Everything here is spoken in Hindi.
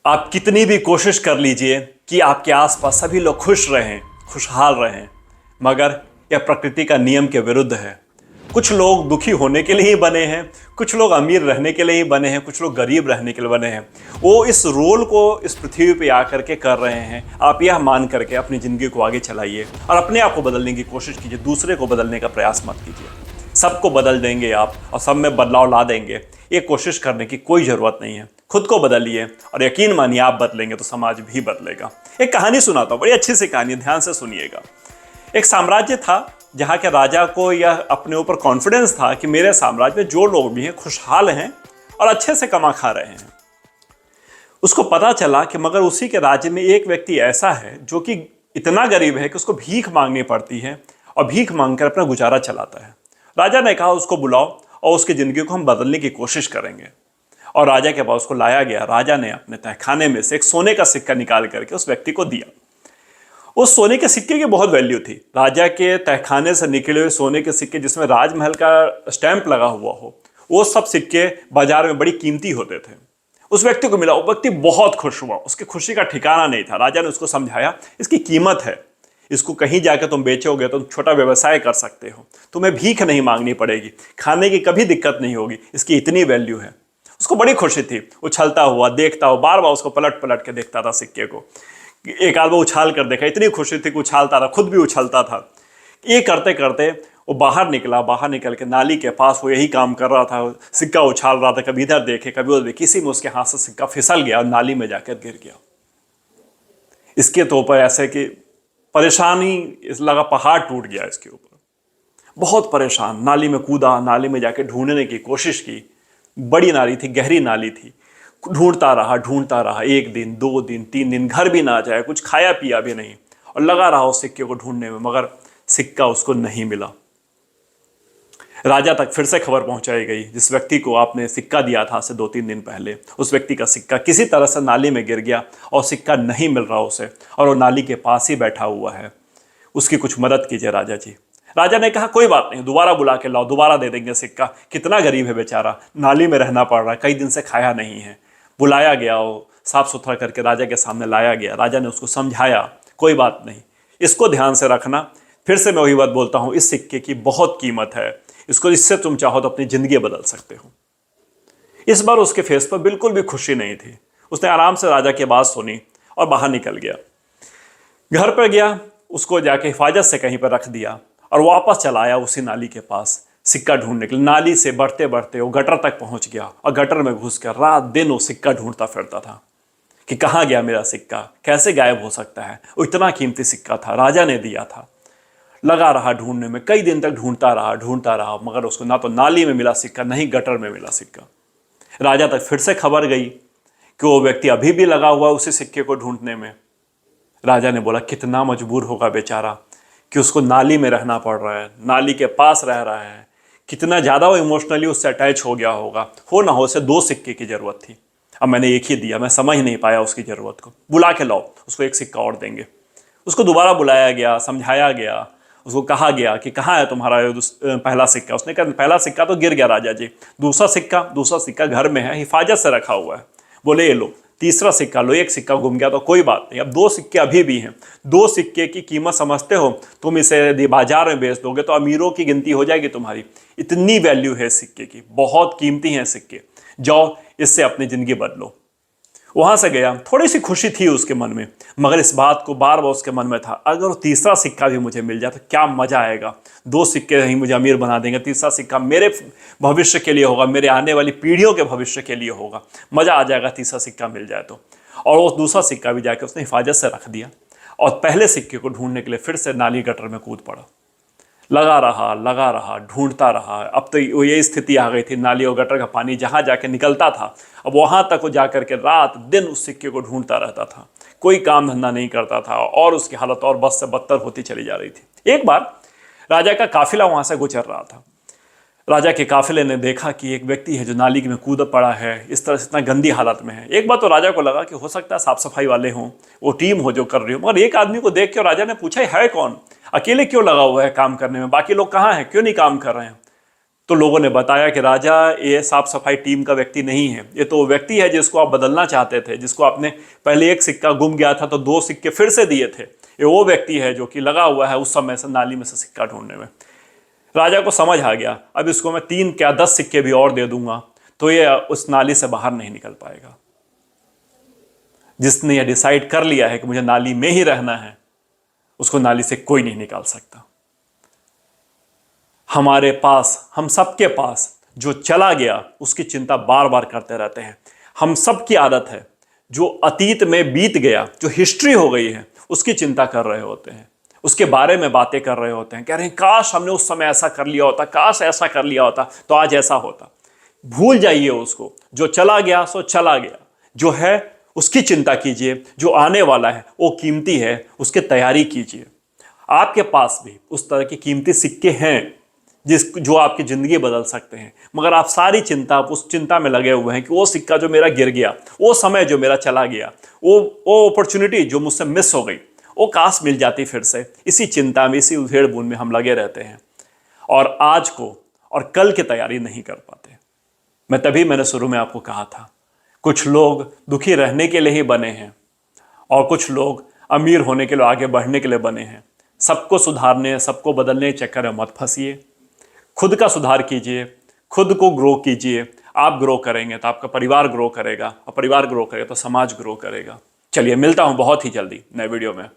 आप कितनी भी कोशिश कर लीजिए कि आपके आसपास सभी लोग खुश रहें, खुशहाल रहें, मगर यह प्रकृति का नियम के विरुद्ध है। कुछ लोग दुखी होने के लिए ही बने हैं, कुछ लोग अमीर रहने के लिए ही बने हैं, कुछ लोग गरीब रहने के लिए बने हैं। वो इस रोल को इस पृथ्वी पे आकर के कर रहे हैं। आप यह मान करके अपनी ज़िंदगी को आगे चलाइए और अपने आप को बदलने की कोशिश कीजिए, दूसरे को बदलने का प्रयास मत कीजिए। सबको बदल देंगे आप और सब में बदलाव ला देंगे, ये कोशिश करने की कोई ज़रूरत नहीं है। खुद को बदलिए और यकीन मानिए आप बदलेंगे तो समाज भी बदलेगा। एक कहानी सुनाता हूँ, बड़ी अच्छी सी कहानी, ध्यान से सुनिएगा। एक साम्राज्य था जहाँ के राजा को यह अपने ऊपर कॉन्फिडेंस था कि मेरे साम्राज्य में जो लोग भी हैं खुशहाल हैं और अच्छे से कमा खा रहे हैं। उसको पता चला कि मगर उसी के राज्य में एक व्यक्ति ऐसा है जो कि इतना गरीब है कि उसको भीख मांगनी पड़ती है और भीख मांगकर अपना गुजारा चलाता है। राजा ने कहा उसको बुलाओ और उसकी ज़िंदगी को हम बदलने की कोशिश करेंगे। और राजा के पास उसको लाया गया। राजा ने अपने तहखाने में से एक सोने का सिक्का निकाल करके उस व्यक्ति को दिया। उस सोने के सिक्के की बहुत वैल्यू थी। राजा के तहखाने से निकले हुए सोने के सिक्के जिसमें राजमहल का स्टैंप लगा हुआ हो, वो सब सिक्के बाजार में बड़ी कीमती होते थे। उस व्यक्ति को मिला, वो व्यक्ति बहुत खुश हुआ, उसकी खुशी का ठिकाना नहीं था। राजा ने उसको समझाया इसकी कीमत है, इसको कहीं जाकर तुम बेचोगे तो तुम छोटा व्यवसाय कर सकते हो, तुम्हें भीख नहीं मांगनी पड़ेगी, खाने की कभी दिक्कत नहीं होगी, इसकी इतनी वैल्यू है। उसको बड़ी खुशी थी, उछलता हुआ देखता हुआ, बार बार उसको पलट पलट के देखता था सिक्के को। एक आध बार उछाल कर देखा, इतनी खुशी थी कि उछालता था, खुद भी उछलता था। ये करते करते वो बाहर निकला। बाहर निकल के नाली के पास वो यही काम कर रहा था, सिक्का उछाल रहा था, कभी इधर देखे कभी उधर देखे। किसी में उसके हाथ से सिक्का फिसल गया और नाली में जाकर गिर गया। इसके तो ऊपर ऐसे कि परेशानी लगा, पहाड़ टूट गया इसके ऊपर। बहुत परेशान, नाली में कूदा, नाली में जाके ढूंढने की कोशिश की। बड़ी नाली थी, गहरी नाली थी। ढूंढता रहा, 1 दिन 2 दिन 3 दिन, घर भी ना जाए, कुछ खाया पिया भी नहीं, और लगा रहा उस सिक्के को ढूंढने में, मगर सिक्का उसको नहीं मिला। राजा तक फिर से खबर पहुंचाई गई, जिस व्यक्ति को आपने सिक्का दिया था से 2-3 दिन पहले, उस व्यक्ति का सिक्का किसी तरह से नाली में गिर गया और सिक्का नहीं मिल रहा उसे, और वो नाली के पास ही बैठा हुआ है। उसकी कुछ मदद कीजिए राजा जी। राजा ने कहा कोई बात नहीं, दोबारा बुला के लाओ, दोबारा दे देंगे सिक्का। कितना गरीब है बेचारा, नाली में रहना पड़ रहा है, कई दिन से खाया नहीं है। बुलाया गया, वो साफ सुथरा करके राजा के सामने लाया गया। राजा ने उसको समझाया कोई बात नहीं, इसको ध्यान से रखना। फिर से मैं वही बात बोलता हूँ, इस सिक्के की बहुत कीमत है, इसको इससे तुम चाहो तो अपनी जिंदगी बदल सकते हो। इस बार उसके फेस पर बिल्कुल भी खुशी नहीं थी। उसने आराम से राजा की बात सुनी और बाहर निकल गया। घर पर गया, उसको जाके हिफाजत से कहीं पर रख दिया और वापस चला आया उसी नाली के पास सिक्का ढूंढने के लिए। नाली से बढ़ते बढ़ते वो गटर तक पहुंच गया और गटर में घुस कर रात दिन वो सिक्का ढूंढता फिरता था कि कहाँ गया मेरा सिक्का, कैसे गायब हो सकता है। वो इतना कीमती सिक्का था, राजा ने दिया था। लगा रहा ढूंढने में, कई दिन तक ढूंढता रहा, मगर उसको ना तो नाली में मिला सिक्का, नहीं गटर में मिला सिक्का। राजा तक फिर से खबर गई कि वो व्यक्ति अभी भी लगा हुआ उसी सिक्के को ढूंढने में। राजा ने बोला कितना मजबूर होगा बेचारा कि उसको नाली में रहना पड़ रहा है, नाली के पास रह रहा है, कितना ज़्यादा वो इमोशनली उससे अटैच हो गया होगा। हो ना हो उसे 2 सिक्के की ज़रूरत थी, अब मैंने एक ही दिया, मैं समझ नहीं पाया उसकी ज़रूरत को। बुला के लाओ, उसको 1 सिक्का और देंगे। उसको दोबारा बुलाया गया, समझाया गया, उसको कहा गया कि कहाँ है तुम्हारा पहला सिक्का। उसने कहा पहला सिक्का तो गिर गया राजा जी, दूसरा सिक्का घर में है, हिफाजत से रखा हुआ है। बोले ये लो, तीसरा सिक्का लो। 1 सिक्का गुम गया तो कोई बात नहीं, अब 2 सिक्के अभी भी हैं। 2 सिक्के की कीमत समझते हो, तुम इसे यदि बाजार में बेच दोगे तो अमीरों की गिनती हो जाएगी तुम्हारी। इतनी वैल्यू है सिक्के की, बहुत कीमती हैं सिक्के, जाओ इससे अपनी ज़िंदगी बदलो। वहाँ से गया, थोड़ी सी खुशी थी उसके मन में, मगर इस बात को बार बार उसके मन में था, अगर तीसरा सिक्का भी मुझे मिल जाए तो क्या मज़ा आएगा। 2 सिक्के ही मुझे अमीर बना देंगे, तीसरा सिक्का मेरे भविष्य के लिए होगा, मेरे आने वाली पीढ़ियों के भविष्य के लिए होगा, मज़ा आ जाएगा तीसरा सिक्का मिल जाए तो। और वो दूसरा सिक्का भी जाके उसने हिफाजत से रख दिया और पहले सिक्के को ढूंढने के लिए फिर से नाली गटर में कूद पड़ा। लगा रहा, ढूंढता रहा। अब तो ये स्थिति आ गई थी, नाली और गटर का पानी जहाँ जाके निकलता था, अब वहाँ तक वो जाकर के रात दिन उस सिक्के को ढूंढता रहता था। कोई काम धंधा नहीं करता था और उसकी हालत और बद से बदतर होती चली जा रही थी। एक बार राजा का काफिला वहाँ से गुजर रहा था। राजा के काफिले ने देखा कि एक व्यक्ति है जो नाली में कूद पड़ा है, इस तरह से इतना गंदी हालत में है। एक बार तो राजा को लगा कि हो सकता है साफ सफाई वाले हों, वो टीम हो जो कर रही हो, मगर एक आदमी को देख के राजा ने पूछा है कौन, अकेले क्यों लगा हुआ है काम करने में, बाकी लोग कहाँ हैं, क्यों नहीं काम कर रहे हैं। तो लोगों ने बताया कि राजा, ये साफ सफाई टीम का व्यक्ति नहीं है, ये तो वो व्यक्ति है जिसको आप बदलना चाहते थे, जिसको आपने पहले एक सिक्का गुम गया था तो 2 सिक्के फिर से दिए थे, ये वो व्यक्ति है जो कि लगा हुआ है उस समय से नाली में से सिक्का ढूंढने में। राजा को समझ आ गया, अब इसको मैं 3 क्या 10 सिक्के भी और दे दूंगा तो ये उस नाली से बाहर नहीं निकल पाएगा। जिसने ये डिसाइड कर लिया है कि मुझे नाली में ही रहना है, उसको नाली से कोई नहीं निकाल सकता। हमारे पास, हम सबके पास जो चला गया उसकी चिंता बार बार करते रहते हैं। हम सब की आदत है जो अतीत में बीत गया, जो हिस्ट्री हो गई है, उसकी चिंता कर रहे होते हैं, उसके बारे में बातें कर रहे होते हैं, कह रहे हैं काश हमने उस समय ऐसा कर लिया होता, काश ऐसा कर लिया होता तो आज ऐसा होता। भूल जाइए उसको, जो चला गया सो चला गया। जो है उसकी चिंता कीजिए, जो आने वाला है वो कीमती है, उसकी तैयारी कीजिए। आपके पास भी उस तरह के कीमती सिक्के हैं जो आपकी ज़िंदगी बदल सकते हैं, मगर आप सारी चिंता, उस चिंता में लगे हुए हैं कि वो सिक्का जो मेरा गिर गया, वो समय जो मेरा चला गया, वो अपॉर्चुनिटी जो मुझसे मिस हो गई, वो काश मिल जाती फिर से। इसी चिंता में, इसी उधेड़ बुन में हम लगे रहते हैं और आज को और कल की तैयारी नहीं कर पाते। मैंने शुरू में आपको कहा था, कुछ लोग दुखी रहने के लिए ही बने हैं और कुछ लोग अमीर होने के लिए, आगे बढ़ने के लिए बने हैं। सबको सुधारने, सबको बदलने के चक्कर में मत फंसिए। खुद का सुधार कीजिए, खुद को ग्रो कीजिए। आप ग्रो करेंगे तो आपका परिवार ग्रो करेगा और परिवार ग्रो करेगा तो समाज ग्रो करेगा। चलिए, मिलता हूं बहुत ही जल्दी नए वीडियो में।